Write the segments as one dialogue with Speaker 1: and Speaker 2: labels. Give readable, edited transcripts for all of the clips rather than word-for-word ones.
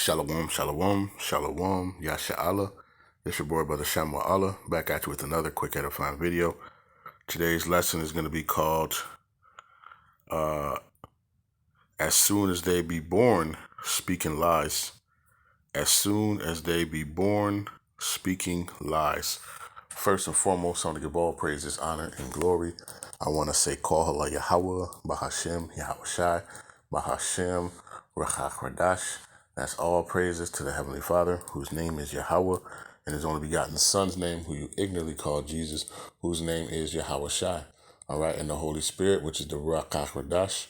Speaker 1: Shalom, shalom, shalom, Yasha. It's your boy, Brother Allah, back at you with another quick edifying video. Today's lesson is going to be called, As Soon as They Be Born, Speaking Lies. As soon as they be born, speaking lies. First and foremost, I want to give all praises, honor, and glory. I want to say, call Halal Yahawah, Bahasham, Yahawashi, Bahasham, Rawchaa, Qadash. That's all praises to the Heavenly Father, whose name is Yahawah, and his only begotten Son's name, who you ignorantly call Jesus, whose name is Yahawashi. All right, and the Holy Spirit, which is the Rawchaa, Qadash.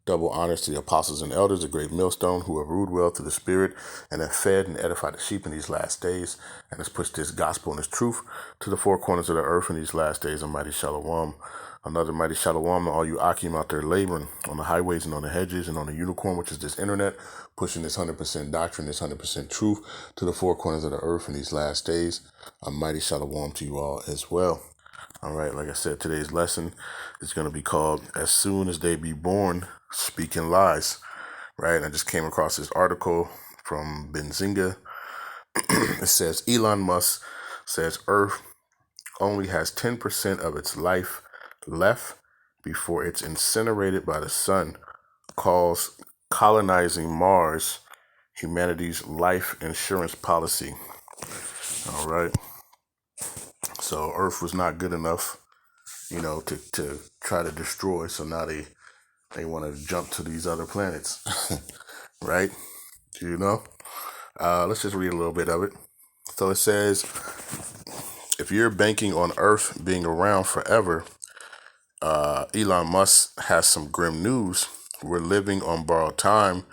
Speaker 1: Double honors to the apostles and elders, the great millstone, who have ruled well through the Spirit and have fed and edified the sheep in these last days, and has pushed this gospel and this truth to the four corners of the earth in these last days. A mighty shalom. Another mighty shalom to all you Akim out there laboring on the highways and on the hedges and on the unicorn, which is this internet, pushing this 100% doctrine, this 100% truth to the four corners of the earth in these last days. A mighty shalom to you all as well. All right, like I said, today's lesson is going to be called As Soon as They Be Born, Speaking Lies. Right, and I just came across this article from Benzinga. It says Elon Musk says Earth only has 10% of its life left before it's incinerated by the sun. Calls colonizing Mars humanity's life insurance policy. All right. So Earth was not good enough, to try to destroy. So now they want to jump to these other planets, right? Let's just read a little bit of it. So it says, if you're banking on Earth being around forever, Elon Musk has some grim news. We're living on borrowed time,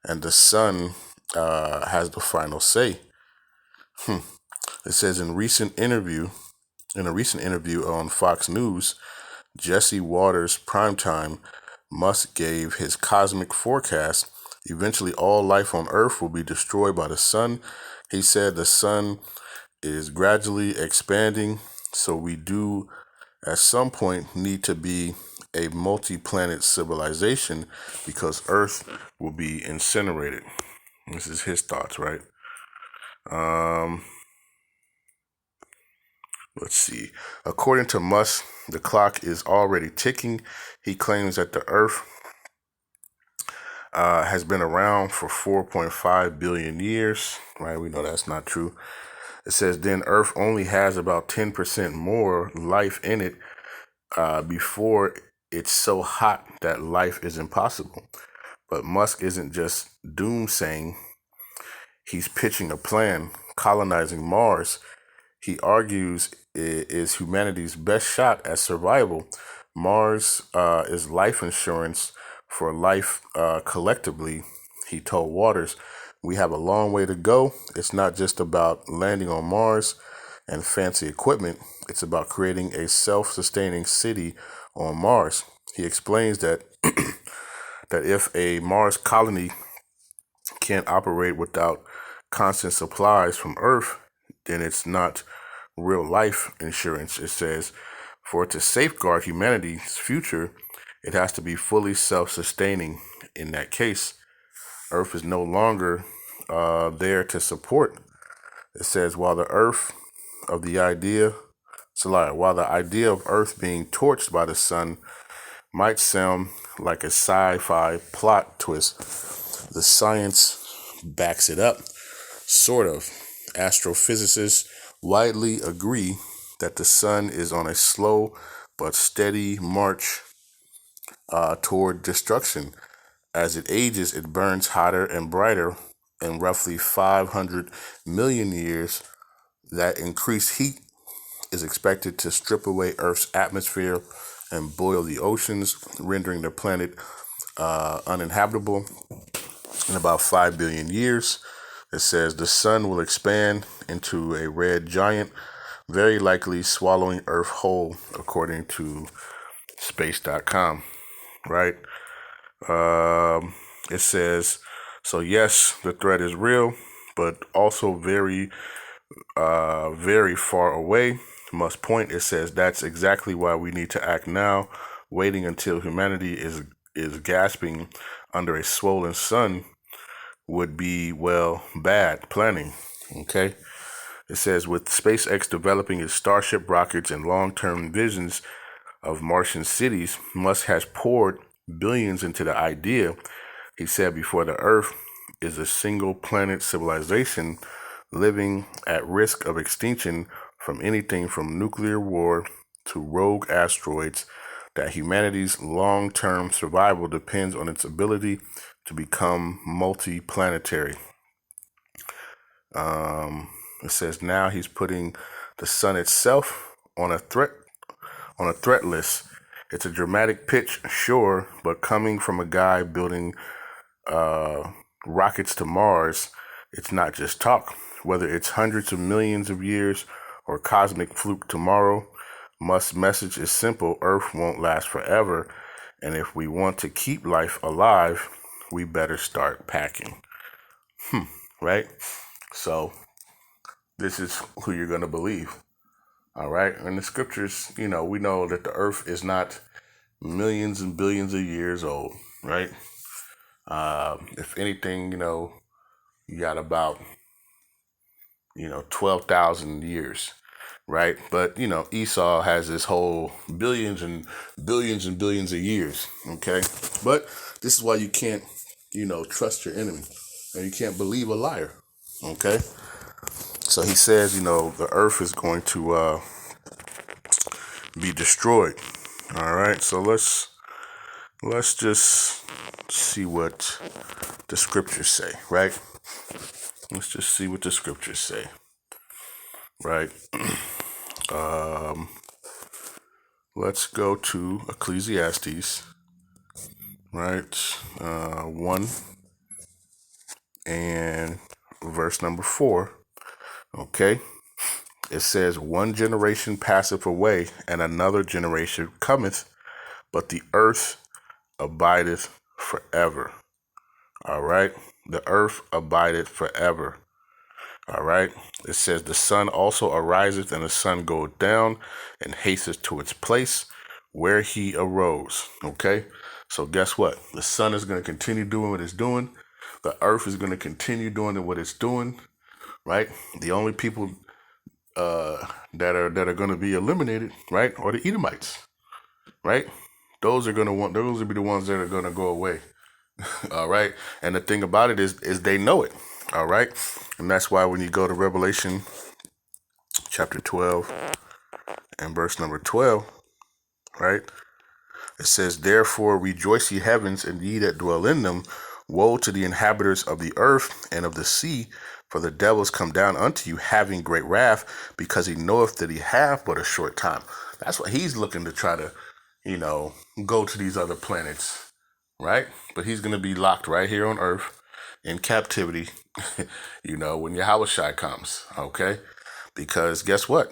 Speaker 1: and the sun has the final say. It says in a recent interview on Fox News, Jesse Watters Primetime, Musk gave his cosmic forecast. Eventually, all life on Earth will be destroyed by the sun. He said the sun is gradually expanding, so we do at some point need to be a multi-planet civilization because Earth will be incinerated. This is his thoughts, right? Let's see. According to Musk, the clock is already ticking. He claims that the Earth has been around for 4.5 billion years, right? We know that's not true. It says then Earth only has about 10% more life in it before it's so hot that life is impossible. But Musk isn't just doomsaying. He's pitching a plan, colonizing Mars. He argues it is humanity's best shot at survival. Mars is life insurance for life collectively, he told Waters. We have a long way to go. It's not just about landing on Mars and fancy equipment. It's about creating a self-sustaining city on Mars. He explains that that if a Mars colony can't operate without constant supplies from Earth, then it's not real life insurance. It says for it to safeguard humanity's future, it has to be fully self-sustaining. In that case, Earth is no longer there to support. It says while the idea of Earth being torched by the sun might sound like a sci-fi plot twist, the science backs it up, sort of. Astrophysicists widely agree that the sun is on a slow but steady march toward destruction. As it ages, it burns hotter and brighter. In roughly 500 million years, that increased heat is expected to strip away Earth's atmosphere and boil the oceans, rendering the planet uninhabitable. In about 5 billion years, it says the sun will expand into a red giant, very likely swallowing Earth whole, according to space.com, right? It says, so yes, the threat is real, but also very, very far away. Must point, it says that's exactly why we need to act now. Waiting until humanity is gasping under a swollen sun would be, well, bad planning. Okay. It says, with SpaceX developing its Starship rockets and long-term visions of Martian cities, Musk has poured billions into the idea. He said before the Earth is a single planet civilization living at risk of extinction from anything from nuclear war to rogue asteroids, that humanity's long-term survival depends on its ability to become multi-planetary. It says now he's putting the sun itself on a threat list. It's a dramatic pitch, sure, but coming from a guy building rockets to Mars, it's not just talk. Whether it's hundreds of millions of years or cosmic fluke tomorrow, Musk's message is simple: Earth won't last forever, and if we want to keep life alive, we better start packing. Right? So this is who you're going to believe. All right. And the scriptures, we know that the earth is not millions and billions of years old, right? If anything, you got about, 12,000 years, right? But, Esau has this whole billions and billions and billions of years, okay? But this is why you can't, trust your enemy, and you can't believe a liar, okay? So he says, the earth is going to be destroyed. All right. So let's just see what the scriptures say, right? Let's just see what the scriptures say, right? Let's go to Ecclesiastes, right? 1 and verse number 4. Okay. It says, one generation passeth away, and another generation cometh, but the earth abideth forever. All right. The earth abideth forever. All right. It says, the sun also ariseth, and the sun goeth down, and hasteth to its place where he arose. Okay. So guess what? The sun is going to continue doing what it's doing. The earth is going to continue doing what it's doing. Right. The only people that are going to be eliminated, right, are the Edomites. Right. Those will be the ones that are going to go away. All right. And the thing about it is they know it. All right. And that's why when you go to Revelation chapter 12 and verse number 12, right, it says, therefore rejoice ye heavens, and ye that dwell in them. Woe to the inhabitants of the earth and of the sea, for the devils come down unto you, having great wrath, because he knoweth that he hath but a short time. That's why he's looking to try to, go to these other planets, right? But he's going to be locked right here on earth in captivity, when Yahawashi comes, okay? Because guess what?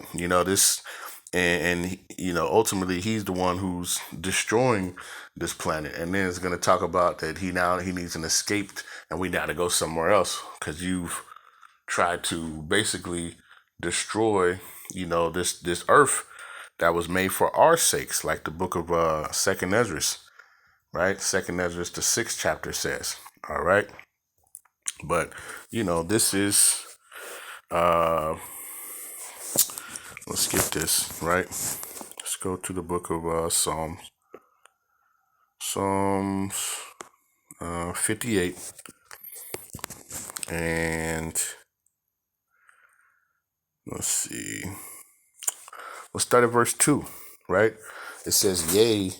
Speaker 1: Ultimately he's the one who's destroying this planet. And then it's going to talk about that he needs an escape, and we got to go somewhere else because you've tried to basically destroy, this earth that was made for our sakes, like the book of Second Ezra, right? Second Ezra, the 6th chapter says. All right. But, this is, let's get this, right? Let's go to the book of Psalms 58. And let's see. Let's start at verse 2, right? It says, yea,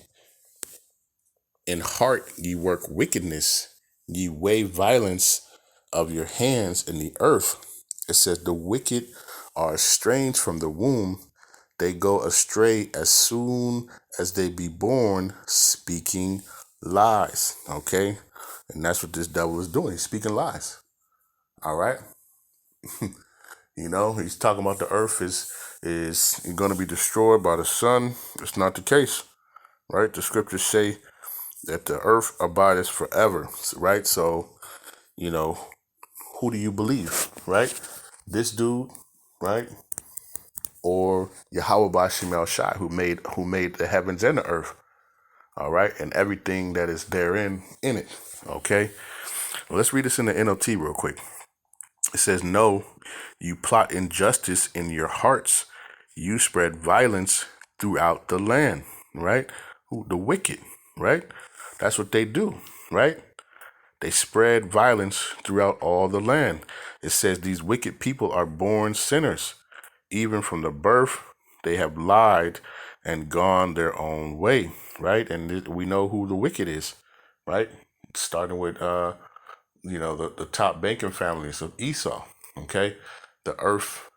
Speaker 1: in heart ye work wickedness, ye weigh violence of your hands in the earth. It says, the wicked are estranged from the womb. They go astray as soon as they be born, speaking lies. Okay. And that's what this devil is doing. He's speaking lies. All right. He's talking about the earth is going to be destroyed by the sun. It's not the case, right? The scriptures say that the earth abides forever, right? So, who do you believe, right? This dude, right? Or Yahawah who made the heavens and the earth, all right? And everything that is therein in it, okay? Let's read this in the NLT real quick. It says, no, you plot injustice in your hearts. You spread violence throughout the land, right? Who? The wicked, right? That's what they do, right? They spread violence throughout all the land. It says these wicked people are born sinners. Even from the birth, they have lied and gone their own way, right? And we know who the wicked is, right? Starting with, the top banking families of Esau, okay? The earth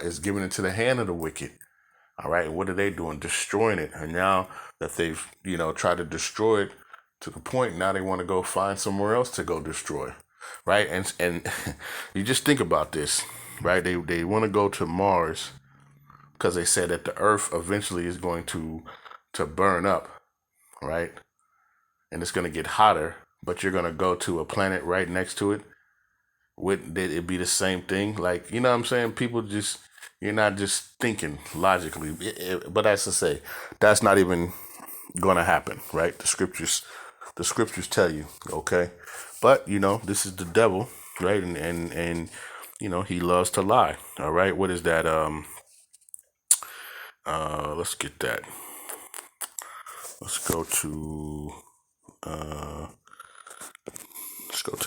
Speaker 1: is given into the hand of the wicked, all right? And what are they doing? Destroying it. And now that they've, tried to destroy it to the point, now they want to go find somewhere else to go destroy, right? And you just think about this, right? They want to go to Mars because they said that the earth eventually is going to burn up, right? And it's going to get hotter, but you're going to go to a planet right next to it. Would it be the same thing? Like, you know what I'm saying? People just, you're not just thinking logically. But as I say, that's not even going to happen, right? The scriptures tell you, okay? But, this is the devil, right? And he loves to lie, all right? What is that? Let's get that. Let's go to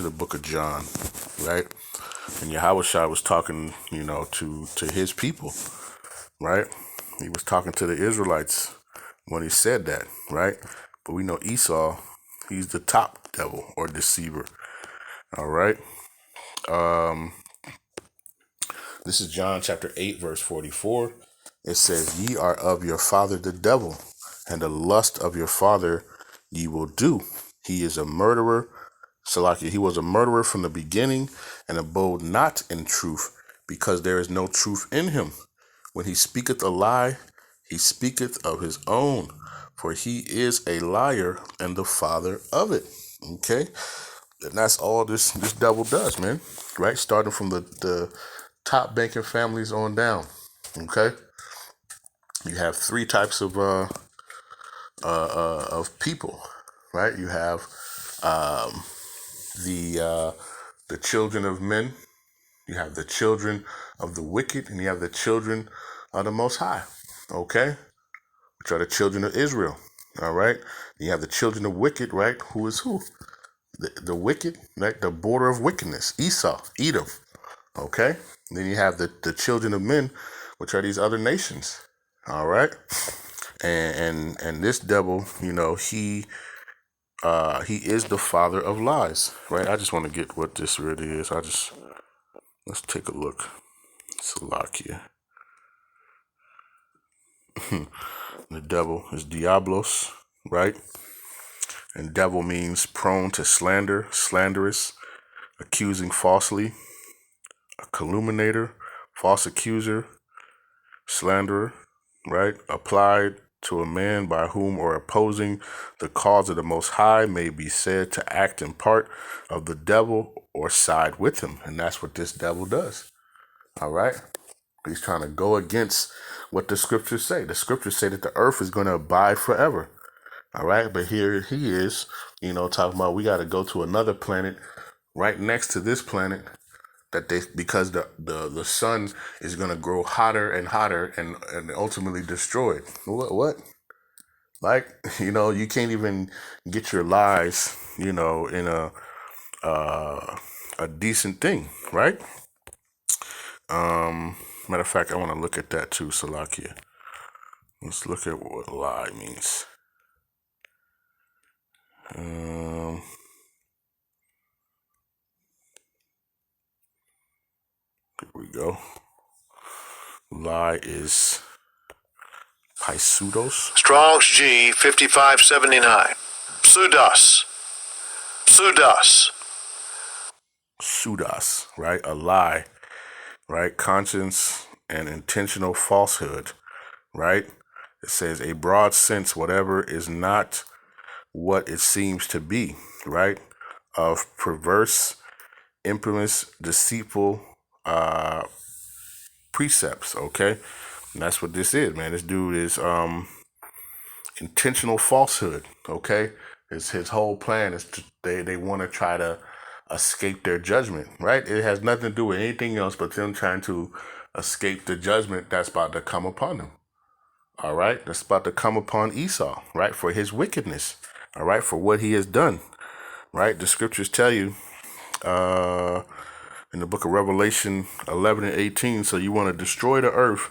Speaker 1: the book of John, right? And Yahawashi was talking, to his people, right? He was talking to the Israelites when he said that, right? But we know Esau, he's the top devil or deceiver, all right? This is John chapter 8, verse 44. It says, ye are of your father the devil, and the lust of your father ye will do. He is a murderer. Salakia, he was a murderer from the beginning and abode not in truth, because there is no truth in him. When he speaketh a lie, he speaketh of his own, for he is a liar and the father of it. Okay? And that's all this devil does, man. Right? Starting from the top banking families on down. Okay? You have three types of people, right? You have the children of men, you have the children of the wicked, and you have the children of the Most High, okay? Which are the children of Israel, all right? You have the children of wicked, right? Who is who? The wicked, right? The border of wickedness, Esau, Edom, okay? And then you have the children of men, which are these other nations, all right? And this devil, he is the father of lies, right? I just want to get what this really is. Let's take a look. Salakia. The devil is Diablos, right? And devil means prone to slander, slanderous, accusing falsely, a calumniator, false accuser, slanderer, right? Applied to a man by whom or opposing the cause of the Most High may be said to act in part of the devil or side with him. And that's what this devil does. All right? He's trying to go against what the scriptures say. The scriptures say that the earth is going to abide forever. All right? But here he is, talking about we got to go to another planet right next to this planet because the sun is going to grow hotter and hotter and ultimately destroy it. What? Like, you can't even get your lies, in a decent thing, right? Matter of fact, I want to look at that too, Salakia. Let's look at what lie means. Here we go. Lie is Pseudos.
Speaker 2: Strong's G 5579.
Speaker 1: Pseudos, right? A lie, right? Conscience and intentional falsehood, right? It says a broad sense, whatever is not what it seems to be, right? Of perverse, infamous, deceitful precepts, okay? And that's what this is, man. This dude is intentional falsehood, okay? His whole plan is they want to try to escape their judgment, right? It has nothing to do with anything else but them trying to escape the judgment that's about to come upon them. All right, that's about to come upon Esau, right, for his wickedness. All right, for what he has done. Right, the scriptures tell you in the book of Revelation 11 and 18. So you want to destroy the earth,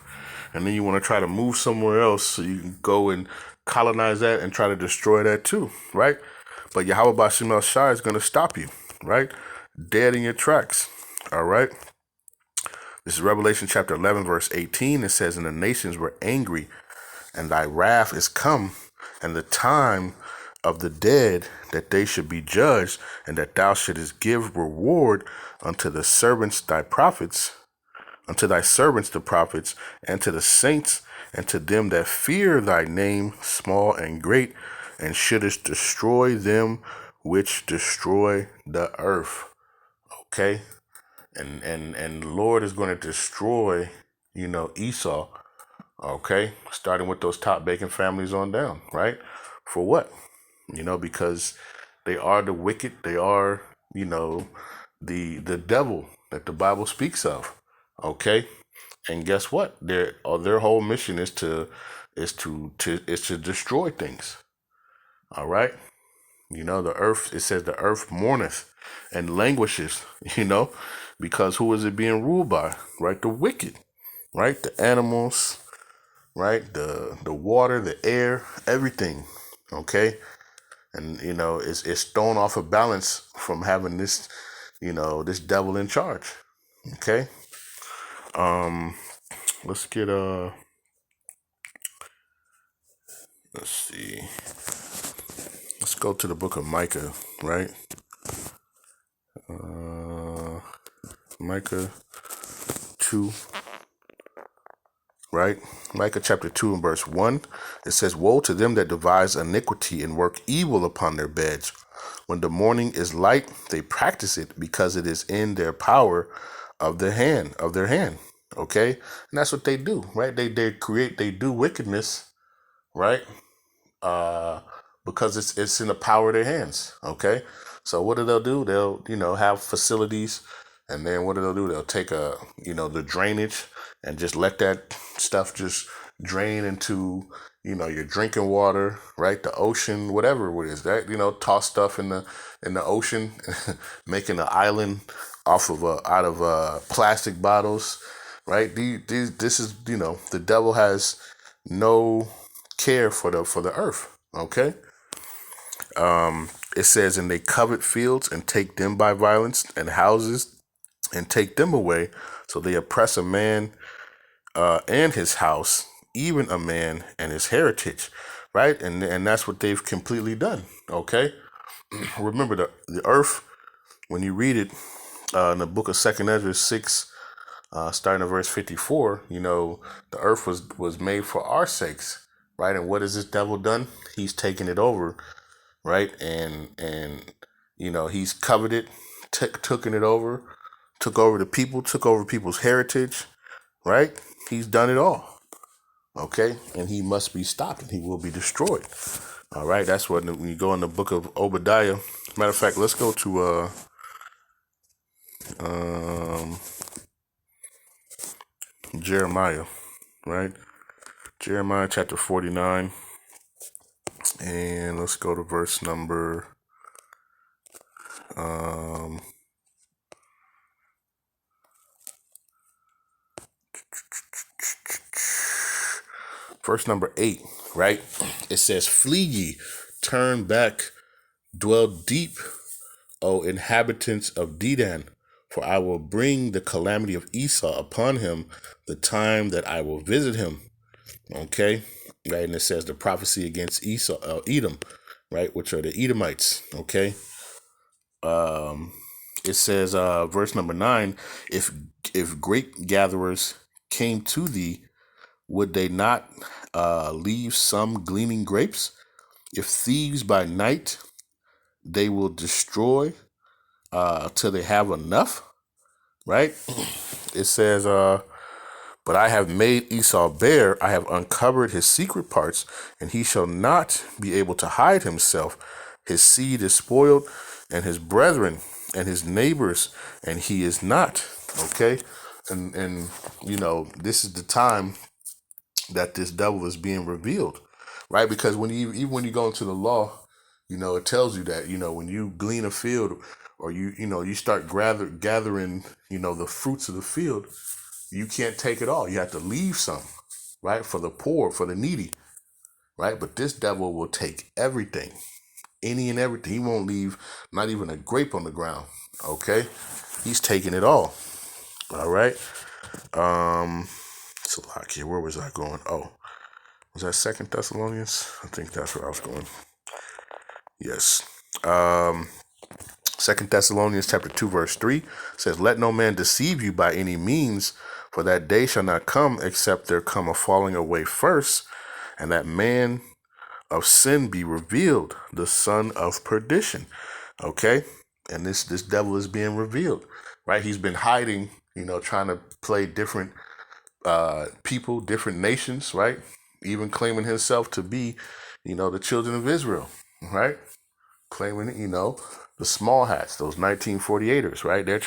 Speaker 1: and then you want to try to move somewhere else so you can go and colonize that and try to destroy that too, right? But Yahawah Bahasham is going to stop you, right? Dead in your tracks. All right. This is Revelation chapter 11, verse 18. It says, "And the nations were angry, and thy wrath is come, and the time of the dead that they should be judged, and that thou shouldest give reward unto the servants thy prophets, unto thy servants the prophets, and to the saints, and to them that fear thy name, small and great, and shouldest destroy them which destroy the earth." Okay, and the Lord is going to destroy, Esau. Okay, starting with those top bacon families on down, right? For what? Because they are the wicked. They are, the devil that the Bible speaks of. Okay, and guess what? Their whole mission is to destroy things. All right. The earth. It says the earth mourneth and languishes. Because who is it being ruled by? Right, the wicked. Right, the animals. Right, the water, the air, everything. Okay. And it's thrown off of balance from having this this devil in charge. Okay. Let's get let's see, let's go to the book of Micah, right? Micah 2, right? Micah chapter 2 and verse 1. It says, "Woe to them that devise iniquity and work evil upon their beds. When the morning is light, they practice it, because it is in their power of their hand. Okay, and that's what they do, right? They do wickedness, right? Because it's in the power of their hands. Okay, so what do? They'll have facilities, and then what do? They'll take the drainage and just let that stuff just drain into your drinking water, right? The ocean, whatever it is, that toss stuff in the ocean, making an island off of out of plastic bottles, right? This is the devil has no care for the earth. Okay. It says, "And they covet fields and take them by violence, and houses and take them away. So they oppress a man and his house, even a man and his heritage." Right, and that's what they've completely done. Okay. Remember the earth, when you read it in the book of 2nd Ezra 6, starting at verse 54, the earth was made for our sakes, right? And what has this devil done? He's taken it over, right? And he's coveted, taken it over, took over the people, took over people's heritage, right? He's done it all, okay? And he must be stopped, and he will be destroyed. All right, that's what when you go in the book of Obadiah. Matter of fact, let's go to Jeremiah, right? Jeremiah chapter 49, and let's go to verse number verse number 8, right? It says, "Flee ye, turn back, dwell deep, O inhabitants of Dedan, for I will bring the calamity of Esau upon him, the time that I will visit him." Okay, right, and it says the prophecy against Esau, Edom, right, which are the Edomites. Okay, it says, verse number 9, if grape gatherers came to thee, would they not leave some gleaning grapes? If thieves by night, they will destroy till they have enough, right? It says, "But I have made Esau bare, I have uncovered his secret parts, and he shall not be able to hide himself. His seed is spoiled, and his brethren and his neighbors, and he is not. Okay, and this is the time that this devil is being revealed, right? Because even when you go into the law, it tells you that when you glean a field, or you start gathering the fruits of the field, you can't take it all. You have to leave some, right, for the poor, for the needy, right? But this devil will take everything, any and everything. He won't leave not even a grape on the ground. Okay, he's taking it all. All right. So like here, where was I going? Oh, was that Second Thessalonians? I think that's where I was going. Yes. 2 Thessalonians chapter 2 verse 3 says, "Let no man deceive you by any means, for that day shall not come except there come a falling away first, and that man of sin be revealed, the son of perdition." Okay, and this devil is being revealed, right? He's been hiding, trying to play different people, different nations, right? Even claiming himself to be, the children of Israel, right? Claiming, the small hats, those 1948ers, right? They're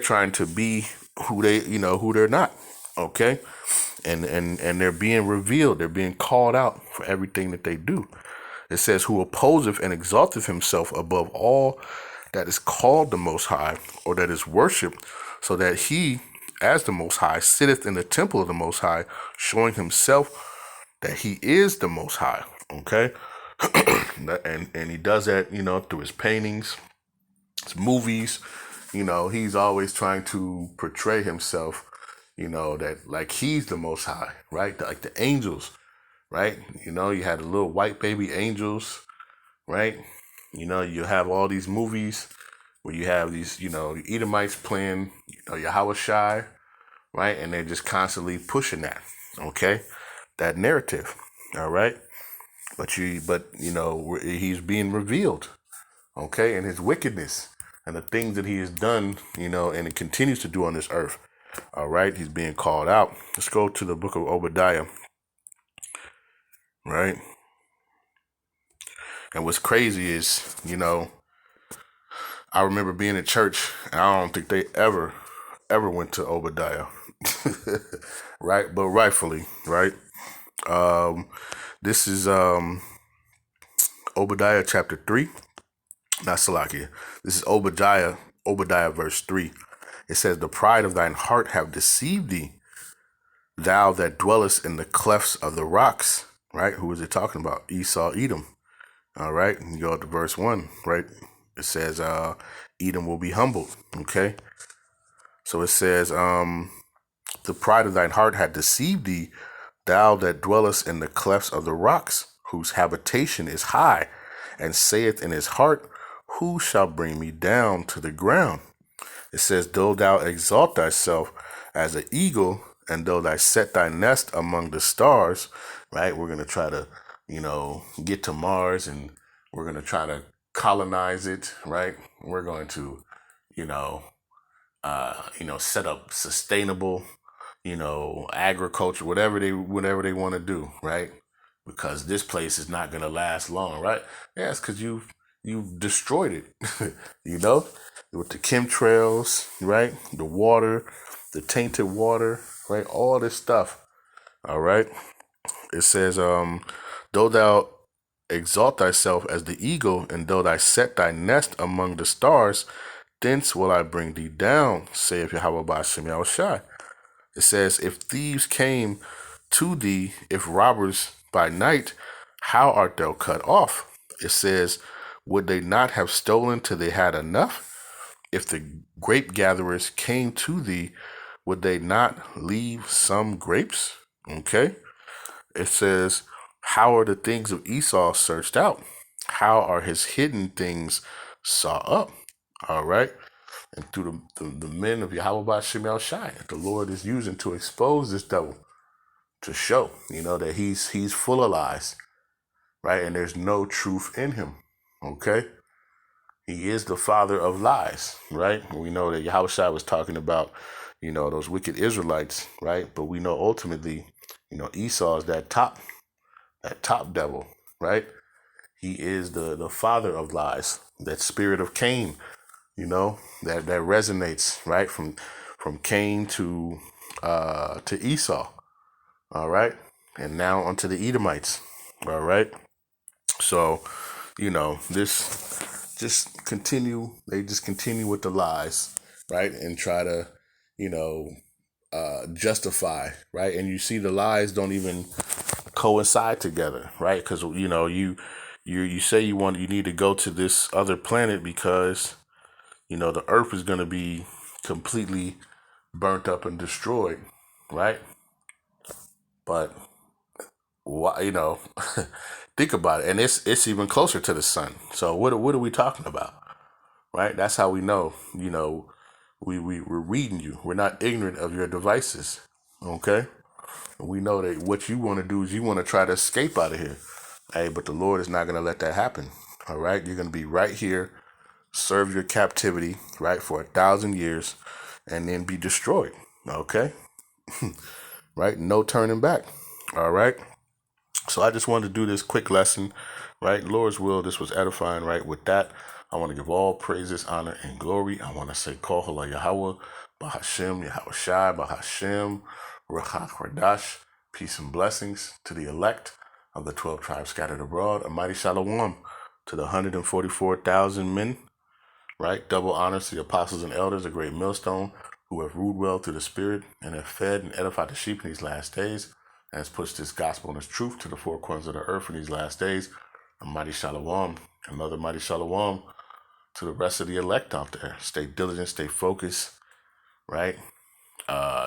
Speaker 1: trying to be who who they're not. Okay. And they're being revealed. They're being called out for everything that they do. It says, "Who opposeth and exalteth himself above all that is called the Most High, or that is worshipped, so that he, as the Most High, sitteth in the temple of the Most High, showing himself that he is the Most High." Okay, and he does that, through his paintings, his movies. He's always trying to portray himself, that like he's the Most High, right? Like the angels, right? You had the little white baby angels, right? You have all these movies where you have these, Edomites playing, Yahawashi, right? And they're just constantly pushing that, okay? That narrative, all right? But he's being revealed, okay? And his wickedness and the things that he has done, and it continues to do on this earth, all right? He's being called out. Let's go to the book of Obadiah, right? And what's crazy is, I remember being in church, and I don't think they ever went to Obadiah, right? But rightfully, right? This is Obadiah chapter 3, not Salakia. This is Obadiah verse 3. It says, "The pride of thine heart have deceived thee, thou that dwellest in the clefts of the rocks." Right? Who is it talking about? Esau, Edom. All right. And you go to verse 1, right? It says, Edom will be humbled. Okay. So it says, "The pride of thine heart had deceived thee, thou that dwellest in the clefts of the rocks, whose habitation is high, and saith in his heart, who shall bring me down to the ground?" It says, "Though thou exalt thyself as an eagle, and though thou set thy nest among the stars," right? We're going to try to, get to Mars, and we're going to try to colonize it, right? We're going to, set up sustainable, agriculture, whatever they want to do, right? Because this place is not going to last long, right? Yeah, it's because you've destroyed it, with the chemtrails, right? The water, the tainted water, right? All this stuff. All right. It says, "Though thou exalt thyself as the eagle, and though thou set thy nest among the stars, thence will I bring thee down, saith Yahawah Bahasham Yahawashi." It says, "If thieves came to thee, if robbers by night, how art thou cut off?" It says, "Would they not have stolen till they had enough? If the grape gatherers came to thee, would they not leave some grapes?" Okay. It says, "How are the things of Esau searched out? How are his hidden things sought up?" All right. And through the men of Yahawah Shemel Shai, that the Lord is using to expose this devil, to show, that he's full of lies, right? And there's no truth in him. Okay. He is the father of lies, right? We know that Yahawashi was talking about, those wicked Israelites, right? But we know ultimately, Esau is that top devil, right? He is the father of lies. That spirit of Cain, that resonates, right, from Cain to Esau. All right, and now onto the Edomites. All right, so this just continue. They just continue with the lies, right, and try to justify, right, and you see the lies don't even coincide together, right, because you say you need to go to this other planet because the earth is going to be completely burnt up and destroyed, right? But why, think about it, and it's even closer to the sun. So what are we talking about, right? That's how we know. We're reading you. We're not ignorant of your devices. Okay, and we know that what you want to do is you want to try to escape out of here. Hey, but the Lord is not going to let that happen. All right, you're going to be right here, serve your captivity, right, for 1,000 years, and then be destroyed. Okay, right? No turning back. All right. So I just wanted to do this quick lesson, right? Lord's will, this was edifying, right? With that, I want to give all praises, honor, and glory. I want to say, call Halal Yahawah, Bahasham, Yahawashi, Bahasham, Rawchaa, Qadash, peace and blessings to the elect of the 12 tribes scattered abroad. A mighty shalom to the 144,000 men, right? Double honors to the apostles and elders, a great millstone, who have ruled well through the Spirit and have fed and edified the sheep in these last days, and has pushed this gospel and this truth to the four corners of the earth in these last days. A mighty shalom, another mighty shalom to the rest of the elect out there. Stay diligent, stay focused, right?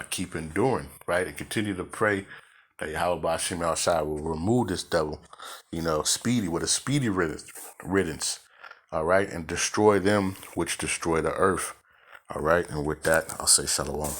Speaker 1: Keep enduring, right? And continue to pray that Yahawah Bahasham will remove this devil, with a speedy riddance, all right, and destroy them which destroy the earth. All right, and with that, I'll say shalom.